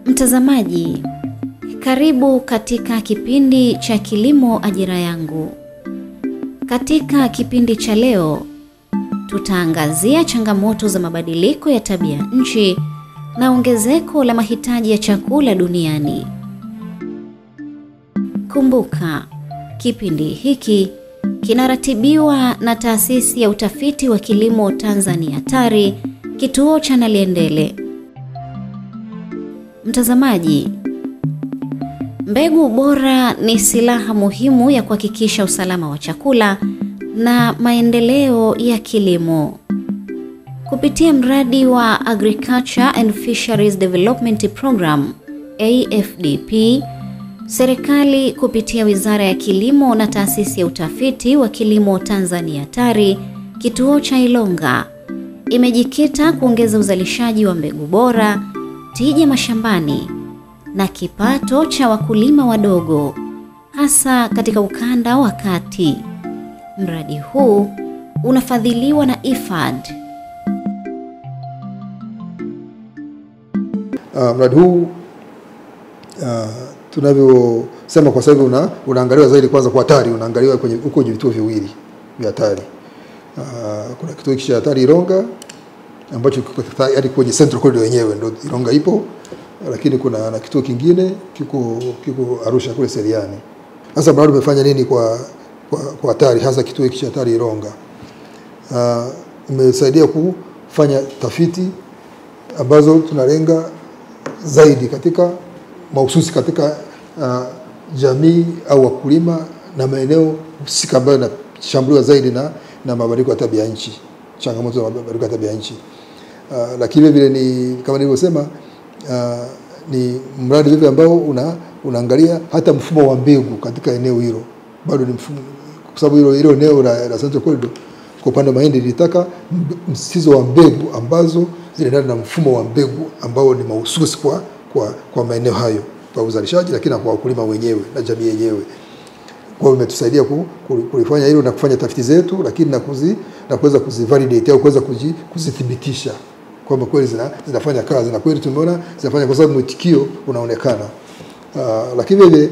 Mtazamaji, karibu katika kipindi cha Kilimo Ajira Yangu. Katika kipindi cha leo, tutaangazia changamoto za mabadiliko ya tabia nchi na ongezeko la mahitaji ya chakula duniani. Kumbuka, kipindi hiki kinaratibiwa na Taasisi ya Utafiti wa Kilimo Tanzania TARI, kituo cha Naliendele. Mtazamaji, mbegu bora ni silaha muhimu ya kuhakikisha usalama wa chakula na maendeleo ya kilimo. Kupitia mradi wa Agriculture and Fisheries Development Program AFDP, serikali kupitia Wizara ya Kilimo na Taasisi ya Utafiti wa Kilimo Tanzania TARI, kituo cha Ilonga, imejikita kuongeza uzalishaji wa mbegu bora, tija mashambani na kipato cha wakulima wadogo, hasa katika ukanda wa kati. Mradi huu unafadhiliwa na IFAD. Mradi huu tunavyosema kwa sababu unaangaliwa zaidi kwanza kwa TARI, unaangaliwa kwenye vituo viwili vya TARI. Kuna kituo cha TARI Ilonga ambacho hadi kwenye Central Corridor yenyewe ndio Ilonga ipo, lakini kuna na kituo kingine kiko Arusha kule Seriani. Sasa bado umefanya nini kwa TARI, hasa kituo hiki cha TARI Ilonga? Imesaidia kufanya tafiti ambazo tunalenga zaidi katika mahususi katika jamii au wakulima na maeneo husika ambayo yanashambuliwa zaidi na mabadiliko ya tabia nchi, changamoto za mabadiliko ya tabia nchi. Lakini vile ni kama nilivyosema, ni mradi vile ambao unaangalia hata mfumo wa mbegu katika eneo hilo. Bado ni mfumo, kwa sababu hilo eneo la Central Corridor kwa upande wa mahindi lilitaka msisitizo wa mbegu ambazo zinaendana na mfumo wa mbegu ambao ni mahususi kwa maeneo hayo kwa uzalishaji, lakini kwa wakulima wenyewe na jamii yenyewe. Kwa hiyo imetusaidia kulifanya hilo na kufanya tafiti zetu, lakini na kuweza kuzivalidate au kuweza kuzithibitisha kwamba kweli zinafanya kazi, na kweli tumeona zinafanya kwa sababu mwitikio unaonekana. Lakini vile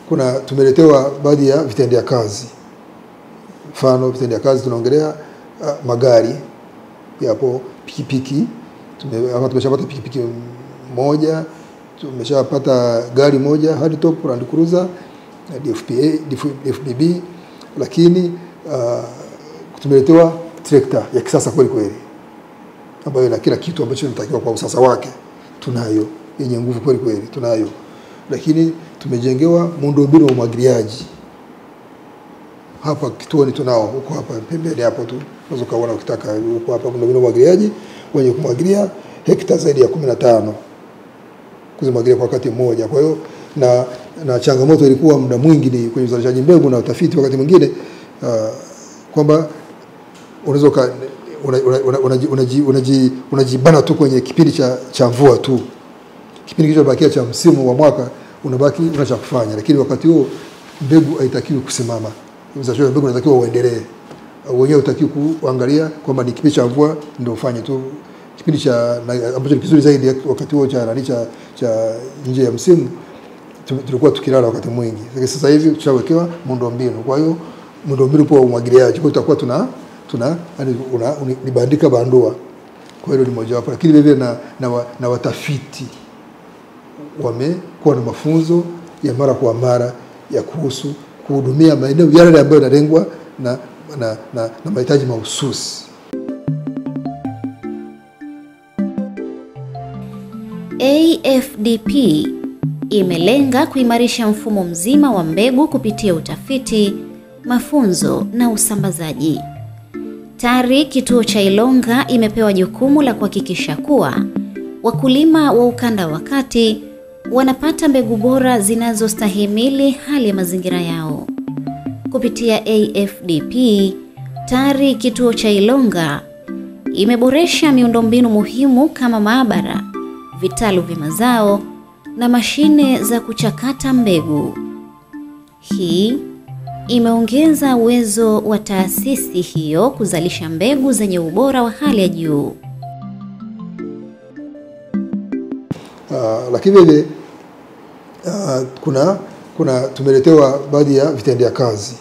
kuna tumeletewa baadhi ya vitendea kazi. Mfano vitendea kazi tunaongelea magari yapo, pikipiki. Tumeshapata pikipiki moja, tumeshapata gari moja hadi top Land Cruiser DFBB, lakini tumeletewa trekta ya kisasa kweli kweli ambayo ina kila kitu ambacho tunatakiwa kwa usasa wake. Tunayo yenye nguvu kweli kweli, tunayo. Lakini tumejengewa muundombinu wa umwagiliaji hapa kituoni, tunao huko hapa pembeni hapo tu, unaweza kuona ukitaka huko hapa muundombinu wa umwagiliaji wenye kumwagilia hekta zaidi ya 15 kuzimwagilia kwa wakati mmoja. Kwa hiyo na changamoto ilikuwa muda mwingi ni kwenye uzalishaji mbegu na utafiti wakati mwingine, kwamba unaweza unajibana tu kwenye kipindi cha mvua tu. Kipindi kilichobakia cha msimu wa mwaka unabaki una cha kufanya, lakini wakati huo mbegu haitakiwi kusimama. Uzalishaji mbegu unatakiwa uendelee. Wenyewe utakiwa kuangalia kwamba ni kipindi cha mvua ndio ufanye tu. Kipindi cha ambacho ni kizuri zaidi wakati huo cha nje ya msimu tulikuwa tukilala wakati mwingi. Sasa hivi tushawekewa muundombinu. Kwa hiyo muundombinu kwa umwagiliaji, kwa hiyo tutakuwa unibandika bandua. Kwa hiyo ni moja wapo, lakini vile na watafiti wamekuwa na mafunzo ya mara kwa mara ya kuhusu kuhudumia maeneo yale ambayo yanalengwa na mahitaji mahususi. AFDP imelenga kuimarisha mfumo mzima wa mbegu kupitia utafiti, mafunzo na usambazaji. TARI kituo cha Ilonga imepewa jukumu la kuhakikisha kuwa wakulima wa ukanda wa kati wanapata mbegu bora zinazostahimili hali ya mazingira yao. Kupitia AFDP, TARI kituo cha Ilonga imeboresha miundombinu muhimu kama maabara, vitalu vya mazao na mashine za kuchakata mbegu. Hii imeongeza uwezo wa taasisi hiyo kuzalisha mbegu zenye ubora wa hali ya juu. Lakini vile kuna tumeletewa baadhi ya vitendea kazi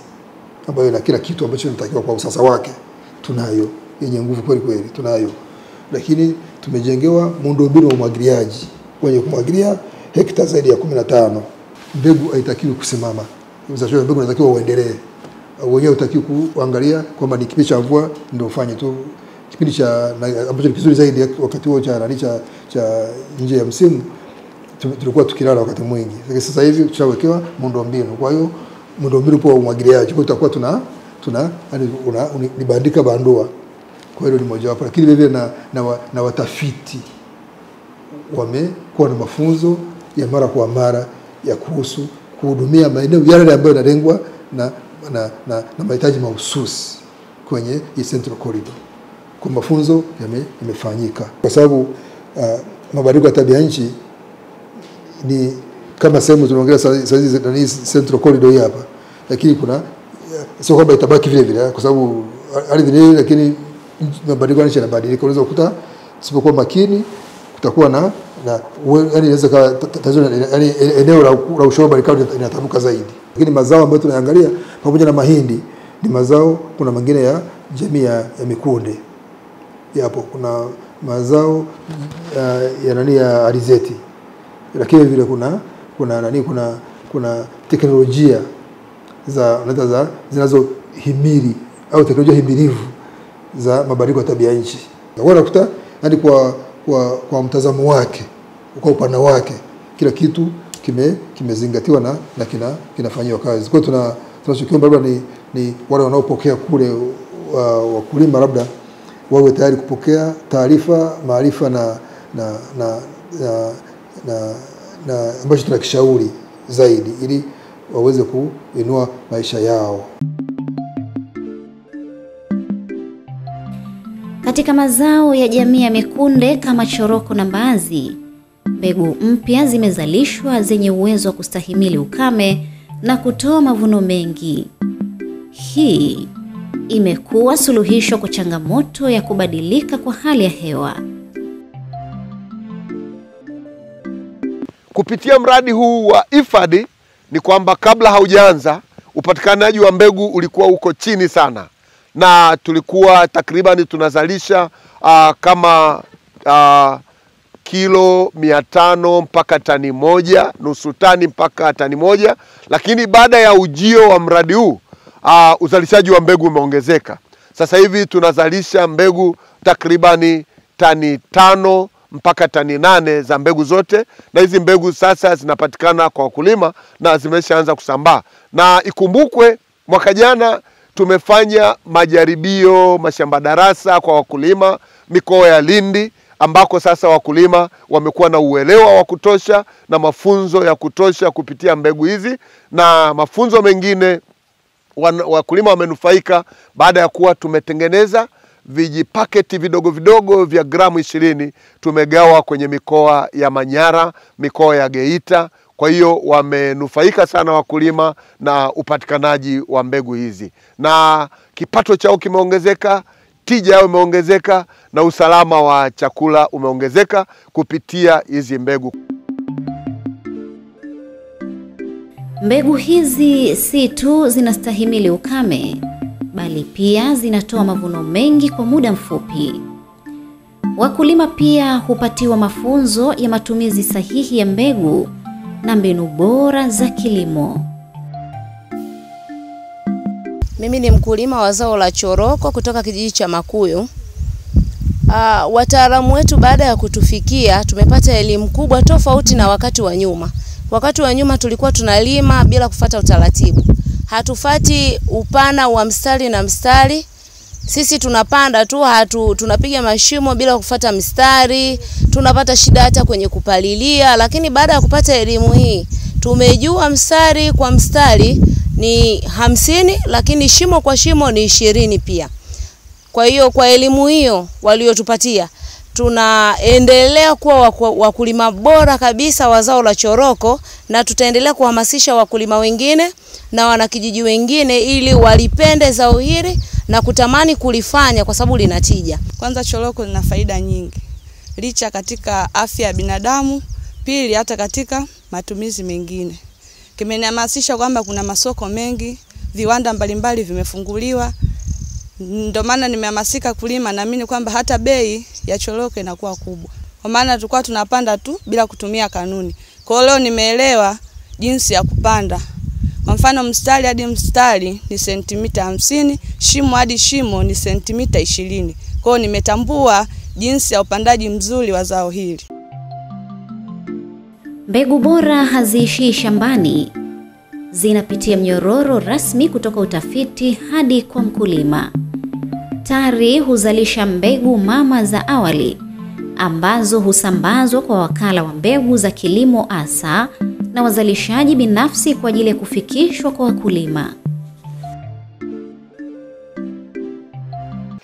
ambayo na kila kitu ambacho tunatakiwa kwa usasa wake tunayo, yenye nguvu kweli kweli tunayo. Lakini tumejengewa muundombinu wa umwagiliaji wenye kumwagilia hekta zaidi ya 15. Mbegu haitakiwi kusimama. Uzalishaji wa mbegu unatakiwa uendelee. Wenyewe utakiwa kuangalia kwamba ni kipindi cha mvua ndio ufanye tu. Kipindi cha ambacho ni kizuri zaidi wakati huo cha nje ya msimu tulikuwa tukilala wakati mwingi. Sasa hivi tushawekewa muundombinu. Kwa hiyo muundombinu kwa umwagiliaji, kwa tutakuwa tuna nibandika bandua. Kwa hiyo ni moja wapo. Lakini vile na watafiti wamekuwa na mafunzo ya mara kwa mara ya kuhusu kuhudumia maeneo yale ambayo yanalengwa na mahitaji mahususi kwenye Central Corridor. Kwa mafunzo yamefanyika kwa sababu mabadiliko ya tabia nchi ni kama sehemu tunaongelea sasa hizi na Central Corridor hii hapa, lakini kuna sio kwamba itabaki vile vile kwa sababu ardhi ni, lakini mabadiliko ya nchi yanabadilika. Unaweza kukuta sipokuwa makini kutakuwa na yani inaweza yani eneo la ushoba likawa linatanuka zaidi. Lakini mazao ambayo tunaangalia pamoja na mahindi ni mazao, kuna mengine ya jamii ya mikunde yapo, kuna mazao ya alizeti, lakini vile kuna teknolojia zinazohimili au teknolojia himilivu za mabadiliko ya tabia nchi. Unakuta yani kwa mtazamo wake, kwa upana wake, kila kitu kimezingatiwa na kinafanywa kazi. Kwa hiyo tunachokiomba labda ni wale wanaopokea kule wakulima labda wawe tayari kupokea taarifa, maarifa na ambacho tunakishauri zaidi ili waweze kuinua maisha yao. Katika mazao ya jamii ya mikunde kama choroko na mbaazi, mbegu mpya zimezalishwa zenye uwezo wa kustahimili ukame na kutoa mavuno mengi. Hii imekuwa suluhisho kwa changamoto ya kubadilika kwa hali ya hewa. Kupitia mradi huu wa IFAD ni kwamba kabla haujaanza upatikanaji wa mbegu ulikuwa uko chini sana, na tulikuwa takriban tunazalisha kama kilo 500 mpaka tani 1, nusu tani mpaka tani 1. Lakini baada ya ujio wa mradi huu uzalishaji wa mbegu umeongezeka. Sasa hivi tunazalisha mbegu takribani tani 5 mpaka tani 8 za mbegu zote, na hizi mbegu sasa zinapatikana kwa wakulima na zimeshaanza kusambaa. Na ikumbukwe mwaka jana tumefanya majaribio mashamba darasa kwa wakulima mikoa ya Lindi, ambako sasa wakulima wamekuwa na uelewa wa kutosha na mafunzo ya kutosha kupitia mbegu hizi, na mafunzo mengine wakulima wamenufaika baada ya kuwa tumetengeneza vijipaketi vidogo vidogo vya gramu 20, tumegawa kwenye mikoa ya Manyara, mikoa ya Geita. Kwa hiyo wamenufaika sana wakulima na upatikanaji wa mbegu hizi, na kipato chao kimeongezeka, tija yao imeongezeka, na usalama wa chakula umeongezeka kupitia hizi mbegu. Mbegu hizi si tu zinastahimili ukame, bali pia zinatoa mavuno mengi kwa muda mfupi. Wakulima pia hupatiwa mafunzo ya matumizi sahihi ya mbegu na mbinu bora za kilimo. Mimi ni mkulima wa zao la choroko kutoka kijiji cha Makuyu. Wataalamu wetu baada ya kutufikia tumepata elimu kubwa tofauti na wakati wa nyuma. Wakati wa nyuma tulikuwa tunalima bila kufuata utaratibu. Hatufati upana wa mstari na mstari. Sisi tunapanda tu, tunapiga mashimo bila kufuata mistari, tunapata shida hata kwenye kupalilia. Lakini baada ya kupata elimu hii, tumejua mstari kwa mstari ni 50, lakini shimo kwa shimo ni 20 pia. Kwa hiyo kwa elimu hiyo waliotupatia, tunaendelea kuwa wakulima bora kabisa wa zao la choroko, na tutaendelea kuhamasisha wakulima wengine na wanakijiji wengine ili walipende zao hili na kutamani kulifanya kwa sababu linatija. Kwanza choroko lina faida nyingi. Licha katika afya ya binadamu, pili hata katika matumizi mengine. Kimenihamasisha kwamba kuna masoko mengi, viwanda mbalimbali vimefunguliwa. Ndio maana nimehamasika kulima, naamini kwamba hata bei ya choroko inakuwa kubwa. Kwa maana tulikuwa tunapanda tu bila kutumia kanuni. Kwa hiyo leo nimeelewa jinsi ya kupanda. Kwa mfano mstari hadi mstari ni sentimita 50, shimo hadi shimo ni sentimita 20. Kwa hiyo nimetambua jinsi ya upandaji mzuri wa zao hili. Mbegu bora haziishii shambani. Zinapitia mnyororo rasmi kutoka utafiti hadi kwa mkulima. TARI huzalisha mbegu mama za awali ambazo husambazwa kwa wakala wa mbegu za kilimo ASA na wazalishaji binafsi kwa ajili ya kufikishwa kwa wakulima.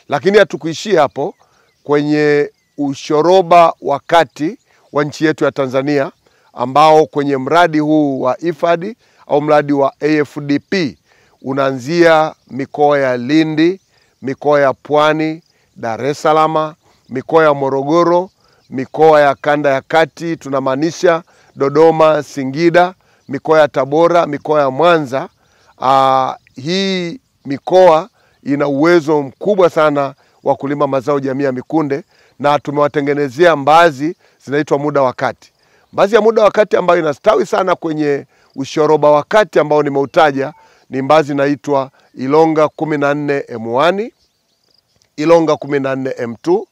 Lakini hatukuishia hapo. Kwenye ushoroba wa kati wa nchi yetu ya Tanzania, ambao kwenye mradi huu wa IFAD au mradi wa AFDP unaanzia mikoa ya Lindi, mikoa ya Pwani, Dar es Salaam, mikoa ya Morogoro, mikoa ya kanda ya kati tunamaanisha Dodoma, Singida, mikoa ya Tabora, mikoa ya Mwanza. Hii mikoa ina uwezo mkubwa sana wa kulima mazao jamii ya mikunde, na tumewatengenezea mbazi zinaitwa muda wa kati. Mbazi ya muda wa kati ambayo inastawi sana kwenye ushoroba wa kati ambao nimeutaja ni mbazi inaitwa Ilonga 14 M1, Ilonga 14 M2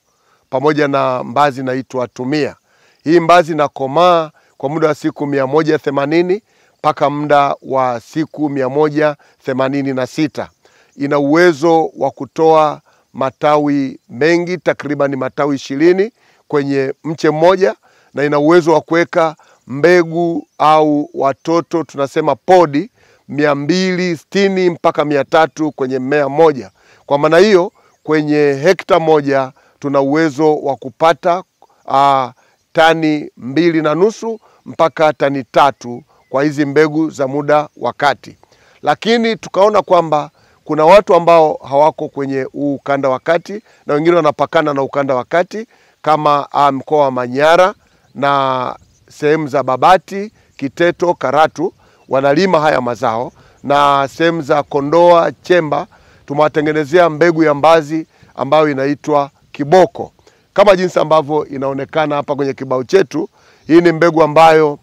pamoja na mbazi inaitwa Tumia. Hii mbazi inakomaa kwa muda wa siku 180 mpaka muda wa siku 186. Ina uwezo wa kutoa matawi mengi, takriban matawi 20 kwenye mche mmoja, na ina uwezo wa kuweka mbegu au watoto tunasema podi 260 mpaka 300 kwenye mmea mmoja. Kwa maana hiyo kwenye hekta moja tuna uwezo wa kupata tani 2.5 mpaka tani 3 kwa hizi mbegu za muda wa kati. Lakini tukaona kwamba kuna watu ambao hawako kwenye ukanda wa kati na wengine wanapakana na ukanda wa kati kama mkoa wa Manyara na sehemu za Babati, Kiteto, Karatu wanalima haya mazao, na sehemu za Kondoa, Chemba tumewatengenezea mbegu ya mbazi ambayo inaitwa Kiboko. Kama jinsi ambavyo inaonekana hapa kwenye kibao chetu, hii ni mbegu ambayo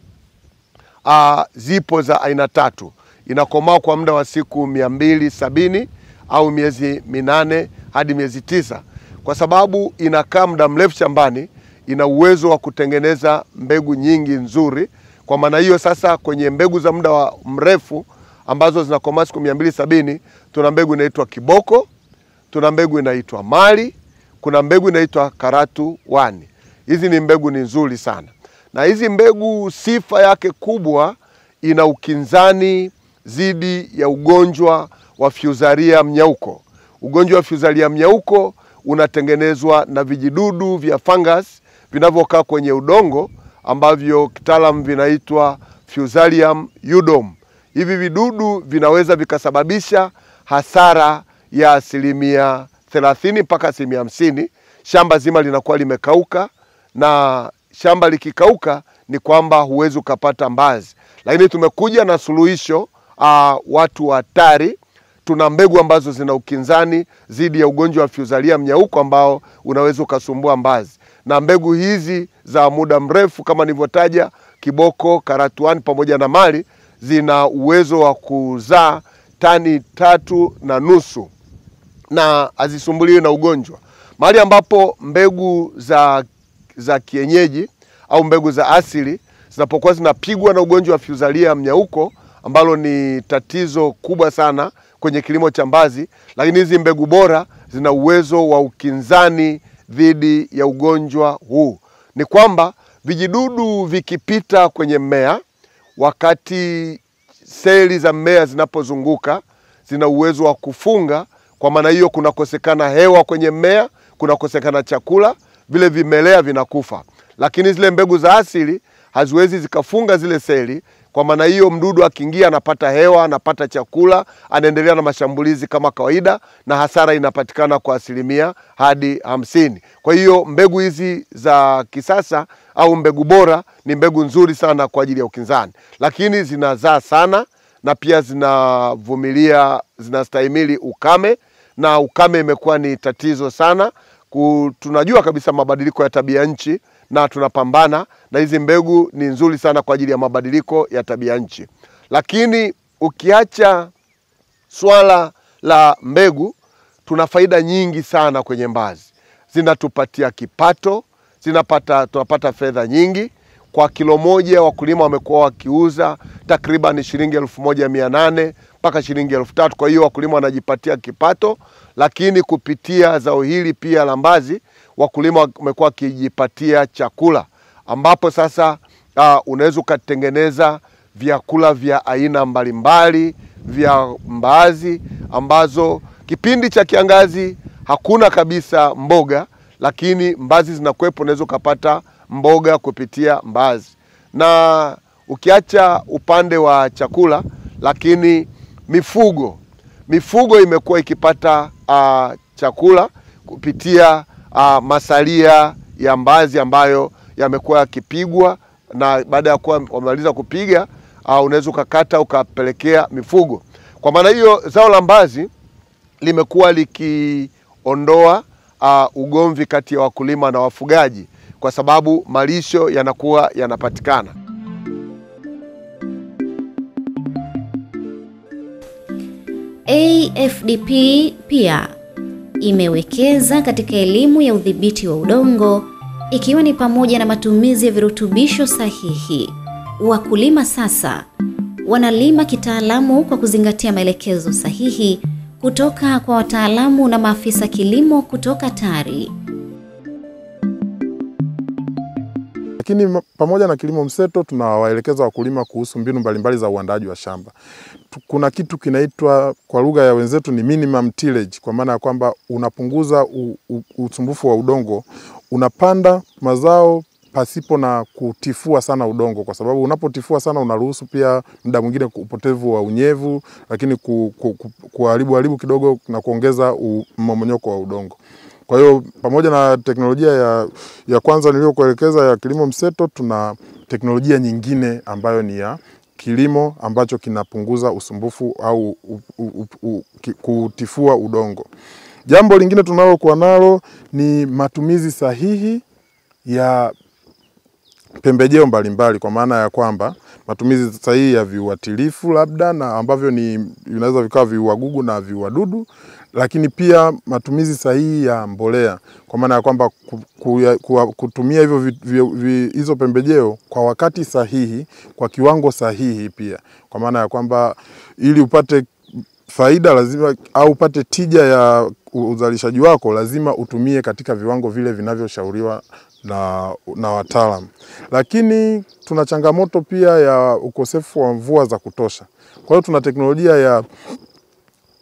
zipo za aina 3. Inakomaa kwa muda wa siku 270 au miezi 8 hadi miezi 9. Kwa sababu inakaa muda mrefu shambani, ina uwezo wa kutengeneza mbegu nyingi nzuri. Kwa maana hiyo sasa kwenye mbegu za muda wa mrefu ambazo zinakomaa siku 270, tuna mbegu inaitwa Kiboko, tuna mbegu inaitwa Mali, kuna mbegu inaitwa Karatu 1. Hizi ni mbegu ni nzuri sana. Na hizi mbegu sifa yake kubwa, ina ukinzani zidi ya ugonjwa wa Fusarium mnyauko. Ugonjwa wa Fusarium mnyauko unatengenezwa na vijidudu vya fungus vinavyokaa kwenye udongo ambavyo kitaalamu vinaitwa Fusarium udom. Hivi vidudu vinaweza vikasababisha hasara ya 30% mpaka 50%. Shamba zima linakuwa limekauka, na shamba likikauka ni kwamba huwezi ukapata mbazi. Lakini tumekuja na suluhisho, watu wa TARI. Tuna mbegu ambazo zina ukinzani zidi ya ugonjwa wa Fusarium mnyauko ambao unaweza ukasumbua mbazi. Na mbegu hizi za muda mrefu kama nilivyotaja, Kiboko, Karatu 1 pamoja na Mali, zina uwezo wa kuzaa tani 3.5 na hazisumbuliwi na ugonjwa. Mahali ambapo mbegu za kienyeji au mbegu za asili zinapokuwa zinapigwa na ugonjwa wa Fusarium mnyauko ambalo ni tatizo kubwa sana kwenye kilimo cha mbazi, lakini hizi mbegu bora zina uwezo wa ukinzani dhidi ya ugonjwa huu. Ni kwamba vijidudu vikipita kwenye mmea, wakati seli za mmea zinapozunguka, zina uwezo wa kufunga. Kwa maana hiyo kunakosekana hewa kwenye mmea, kunakosekana chakula, vile vimelea vinakufa. Lakini zile mbegu za asili haziwezi zikafunga zile seli. Kwa maana hiyo mdudu akiingia anapata hewa, anapata chakula, anaendelea na mashambulizi kama kawaida, na hasara inapatikana kwa 50% hadi 50%. Kwa hiyo mbegu hizi za kisasa au mbegu bora ni mbegu nzuri sana kwa ajili ya ukinzani, lakini zinazaa sana na pia zinavumilia, zinastahimili ukame, na ukame imekuwa ni tatizo sana. Tunajua kabisa mabadiliko ya tabia nchi na tunapambana, na hizi mbegu ni nzuri sana kwa ajili ya mabadiliko ya tabia nchi. Lakini ukiacha swala la mbegu, tuna faida nyingi sana kwenye mbazi. Zinatupatia kipato, tunapata fedha nyingi. Kwa kilo moja wakulima wamekuwa wakiuza takriban shilingi 1,800 mpaka shilingi 3,000. Kwa hiyo wakulima wanajipatia kipato, lakini kupitia zao hili pia la mbazi wakulima wamekuwa wakijipatia chakula, ambapo sasa unaweza kutengeneza vyakula vya aina mbalimbali vya mbazi, ambazo kipindi cha kiangazi hakuna kabisa mboga, lakini mbazi zinakuwepo, unaweza kupata mboga kupitia mbazi. Na ukiacha upande wa chakula, lakini mifugo imekuwa ikipata chakula kupitia masalia ya mbazi ambayo yamekuwa yakipigwa, na baada ya kuwa wamaliza kupiga unaweza ukakata ukapelekea mifugo. Kwa maana hiyo zao la mbazi limekuwa likiondoa ugomvi kati ya wakulima na wafugaji, kwa sababu malisho yanakuwa yanapatikana. AFDP pia imewekeza katika elimu ya udhibiti wa udongo, ikiwa ni pamoja na matumizi ya virutubisho sahihi. Wakulima sasa wanalima kitaalamu kwa kuzingatia maelekezo sahihi kutoka kwa wataalamu na maafisa kilimo kutoka TARI. Lakini pamoja na kilimo mseto, tunawaelekeza wakulima kuhusu mbinu mbalimbali za uandaaji wa shamba. Kuna kitu kinaitwa kwa lugha ya wenzetu ni minimum tillage, kwa maana ya kwamba unapunguza usumbufu wa udongo, unapanda mazao pasipo na kutifua sana udongo, kwa sababu unapotifua sana unaruhusu pia muda mwingine upotevu wa unyevu, lakini kuharibu kidogo na kuongeza mmomonyoko wa udongo. Kwa hiyo pamoja na teknolojia ya kwanza niliyokuelekeza ya kilimo mseto, tuna teknolojia nyingine ambayo ni ya kilimo ambacho kinapunguza usumbufu au kutifua udongo. Jambo lingine tunalokuwa nalo ni matumizi sahihi ya pembejeo mbalimbali, kwa maana ya kwamba matumizi sahihi ya viuatilifu labda, na ambavyo vinaweza vikawa viuagugu na viuadudu, lakini pia matumizi sahihi ya mbolea, kwa maana ya kwamba kutumia hizo pembejeo kwa wakati sahihi, kwa kiwango sahihi pia, kwa maana ya kwamba ili upate faida lazima au upate tija ya uzalishaji wako lazima utumie katika viwango vile vinavyoshauriwa na wataalamu. Lakini tuna changamoto pia ya ukosefu wa mvua za kutosha. Kwa hiyo tuna teknolojia ya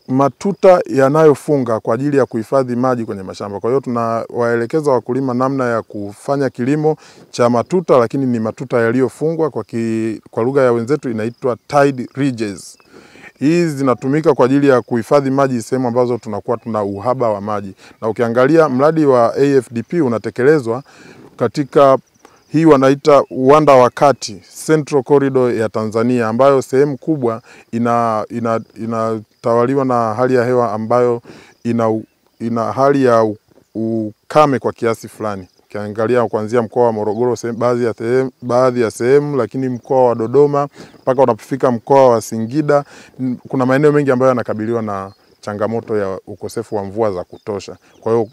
matuta yanayofunga kwa ajili ya kuhifadhi maji kwenye mashamba. Kwa hiyo tunawaelekeza wakulima namna ya kufanya kilimo cha matuta, lakini ni matuta yaliyofungwa, kwa lugha ya wenzetu inaitwa tied ridges. Hizi zinatumika kwa ajili ya kuhifadhi maji sehemu ambazo tunakuwa tuna uhaba wa maji. Na ukiangalia mradi wa AFDP unatekelezwa katika hii wanaita uwanda wa kati, Central Corridor ya Tanzania, ambayo sehemu kubwa inatawaliwa na hali ya hewa ambayo ina hali ya ukame kwa kiasi fulani. Ukiangalia kuanzia mkoa wa Morogoro baadhi ya sehemu, lakini mkoa wa Dodoma mpaka unapofika mkoa wa Singida, kuna maeneo mengi ambayo yanakabiliwa na changamoto ya ukosefu wa mvua za kutosha. Kwa hiyo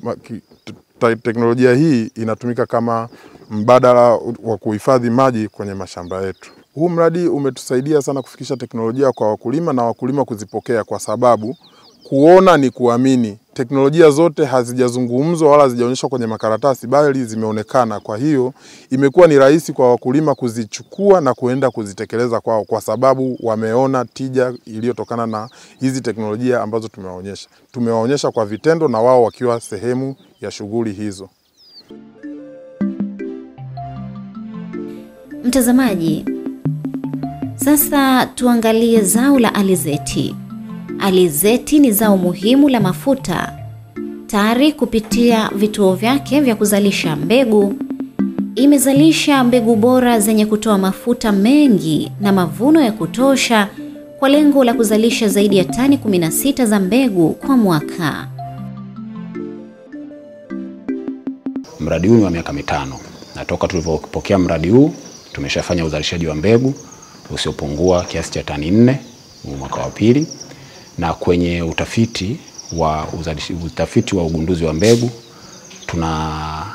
teknolojia hii inatumika kama mbadala wa kuhifadhi maji kwenye mashamba yetu. Huu mradi umetusaidia sana kufikisha teknolojia kwa wakulima na wakulima kuzipokea, kwa sababu kuona ni kuamini. Teknolojia zote hazijazungumzwa wala hazijaonyeshwa kwenye makaratasi, bali zimeonekana. Kwa hiyo imekuwa ni rahisi kwa wakulima kuzichukua na kuenda kuzitekeleza kwao, kwa sababu wameona tija iliyotokana na hizi teknolojia ambazo tumewaonyesha. Tumewaonyesha kwa vitendo na wao wakiwa sehemu ya shughuli hizo. Mtazamaji, sasa tuangalie zao la alizeti. Alizeti ni zao muhimu la mafuta. TARI kupitia vituo vyake vya kuzalisha mbegu imezalisha mbegu bora zenye kutoa mafuta mengi na mavuno ya kutosha kwa lengo la kuzalisha zaidi ya tani 16 za mbegu kwa mwaka. Mradi huu ni wa miaka 5 na toka tulipopokea mradi huu tumeshafanya uzalishaji wa mbegu usiopungua kiasi cha tani 4 mwaka wa pili, na kwenye utafiti wa ugunduzi wa mbegu tuna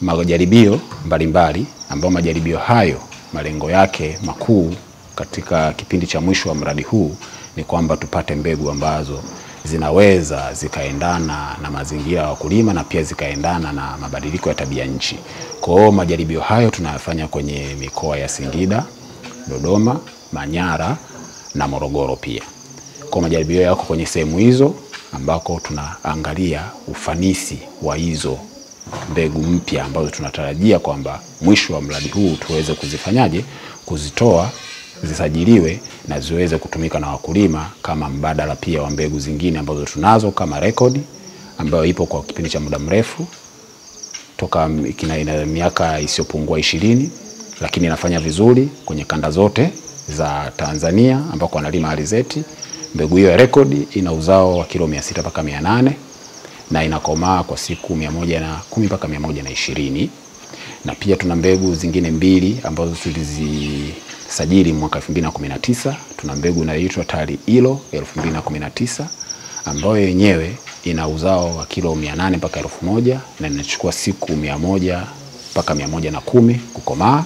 majaribio mbalimbali ambao majaribio hayo malengo yake makuu katika kipindi cha mwisho wa mradi huu ni kwamba tupate mbegu ambazo zinaweza zikaendana na mazingira ya wakulima na pia zikaendana na mabadiliko ya tabia nchi. Kwa hiyo majaribio hayo tunayafanya kwenye mikoa ya Singida, Dodoma, Manyara na Morogoro pia. Kwa majaribio yako kwenye sehemu hizo ambako tunaangalia ufanisi wa hizo mbegu mpya ambazo tunatarajia kwamba mwisho wa mradi huu tuweze kuzifanyaje, kuzitoa, zisajiliwe na ziweze kutumika na wakulima kama mbadala pia wa mbegu zingine ambazo tunazo kama Record ambayo ipo kwa kipindi cha muda mrefu toka ina miaka isiyopungua 20, lakini inafanya vizuri kwenye kanda zote za Tanzania ambako wanalima alizeti. Mbegu hiyo ya Record ina uzao wa kilo 600 mpaka 800 na inakomaa kwa siku 110 mpaka 120. Na pia tuna mbegu zingine 2 ambazo tulizisajili mwaka 2019. Tuna mbegu inayoitwa TARI Ilo 2019 ambayo yenyewe ina uzao wa kilo 800 mpaka 1000 na inachukua siku 100 mpaka 110 kukomaa.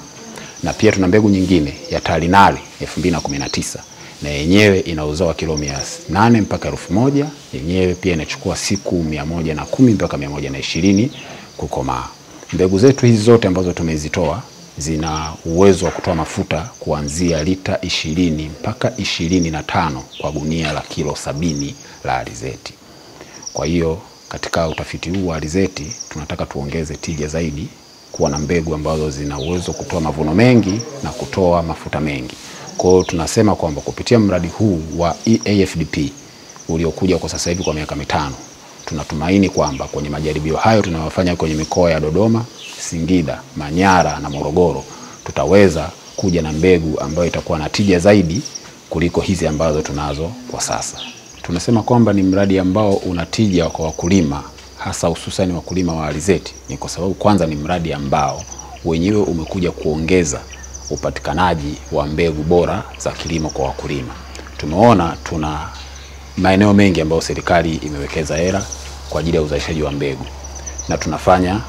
Na pia tuna mbegu nyingine ya TARI Nali 2019 na yenyewe ina uzao wa kilo 800 mpaka 1000, yenyewe pia inachukua siku 110 mpaka 120 kukomaa. Mbegu zetu hizi zote ambazo tumezitoa zina uwezo wa kutoa mafuta kuanzia lita 20 mpaka 25 kwa gunia la kilo 70 la alizeti. Kwa hiyo katika utafiti huu wa alizeti tunataka tuongeze tija zaidi, kuwa na mbegu ambazo zina uwezo kutoa mavuno mengi na kutoa mafuta mengi. Kwa hiyo tunasema kwamba kupitia mradi huu wa AFDP uliokuja kwa sasa hivi kwa miaka 5, tunatumaini kwamba kwenye majaribio hayo tunayofanya kwenye mikoa ya Dodoma, Singida, Manyara na Morogoro tutaweza kuja na mbegu ambayo itakuwa na tija zaidi kuliko hizi ambazo tunazo kwa sasa. Tunasema kwamba ni mradi ambao unatija kwa wakulima, hasa hususan wakulima wa alizeti, ni kwa sababu kwanza ni mradi ambao wenyewe umekuja kuongeza upatikanaji wa mbegu bora za kilimo kwa wakulima. Tumeona tuna maeneo mengi ambayo serikali imewekeza hela kwa ajili ya uzalishaji wa mbegu, na tunafanya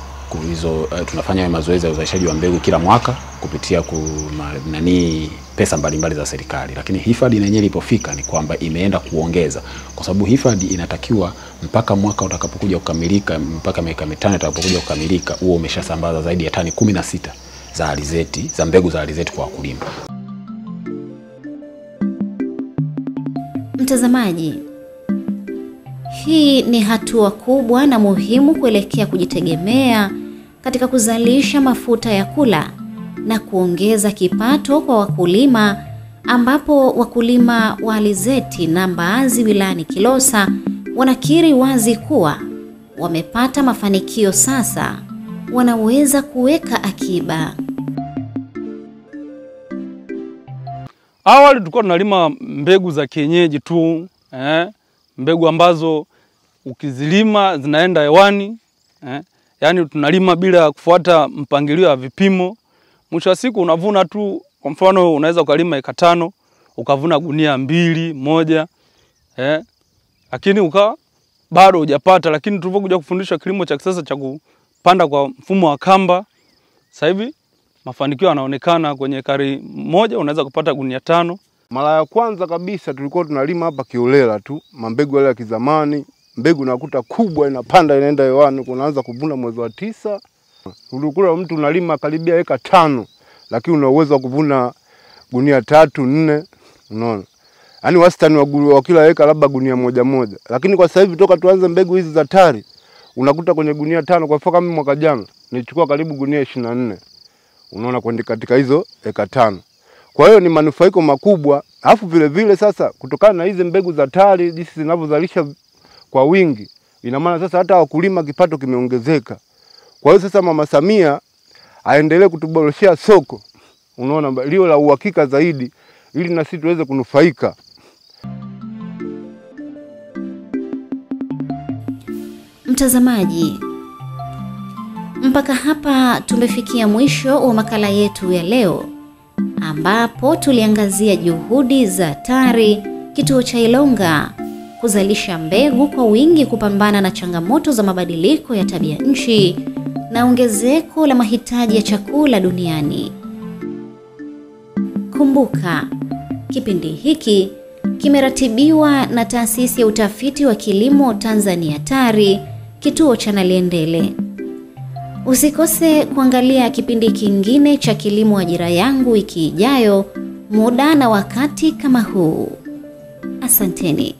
mazoezi ya uzalishaji wa mbegu kila mwaka kupitia pesa mbalimbali za serikali. Lakini hifadhi yenyewe ilipofika ni kwamba imeenda kuongeza, kwa sababu hifadhi inatakiwa mpaka mwaka utakapokuja kukamilika, mpaka miaka 5 itakapokuja kukamilika, huo umeshasambaza zaidi ya tani 16 za alizeti, za mbegu za alizeti kwa wakulima. Mtazamaji, hii ni hatua kubwa na muhimu kuelekea kujitegemea katika kuzalisha mafuta ya kula na kuongeza kipato kwa wakulima, ambapo wakulima wa alizeti na mbaazi wilayani Kilosa wanakiri wazi kuwa wamepata mafanikio. Sasa wanaweza kuweka akiba. Awali tulikuwa tunalima mbegu za kienyeji tu, mbegu ambazo ukizilima zinaenda hewani, yani tunalima bila kufuata mpangilio wa vipimo. Mwisho wa siku unavuna tu, kwa mfano unaweza ukalima eka 5 ukavuna gunia 2, 1, lakini bado hujapata. Lakini tulipokuja kufundishwa kilimo cha kisasa cha kupanda kwa mfumo wa kamba, sasa hivi mafanikio yanaonekana. Kwenye ekari moja unaweza kupata gunia 5. Mara ya kwanza kabisa tulikuwa tunalima hapa kiolela tu, mambegu yale ya kizamani, mbegu nakuta kubwa inapanda inaenda hewani, kunaanza kuvuna mwezi wa 9. Ulikuwa mtu unalima karibia eka 5, lakini una uwezo wa kuvuna gunia 3, 4, unaona. Yaani wastani wa kila eka labda gunia 1. Lakini kwa sasa hivi toka tuanze mbegu hizi za tari, unakuta kwenye gunia 5. Kwa mfano kama mwaka jana nilichukua karibu gunia 24. Unaona, kwenda katika hizo eka 5. Kwa hiyo ni manufaiko makubwa. Alafu vile vile sasa kutokana na hizi mbegu za tari jinsi zinavyozalisha kwa wingi, ina maana sasa hata wakulima kipato kimeongezeka. Kwa hiyo sasa Mama Samia aendelee kutuboreshea soko, unaona, lio la uhakika zaidi, ili na sisi tuweze kunufaika. Mtazamaji, mpaka hapa tumefikia mwisho wa makala yetu ya leo, ambapo tuliangazia juhudi za TARI kituo cha Ilonga kuzalisha mbegu kwa wingi kupambana na changamoto za mabadiliko ya tabia nchi na ongezeko la mahitaji ya chakula duniani. Kumbuka, kipindi hiki kimeratibiwa na Taasisi ya Utafiti wa Kilimo Tanzania TARI, kituo cha Naliendele. Usikose kuangalia kipindi kingine cha Kilimo Ajira Yangu wiki ijayo, muda na wakati kama huu. Asanteni.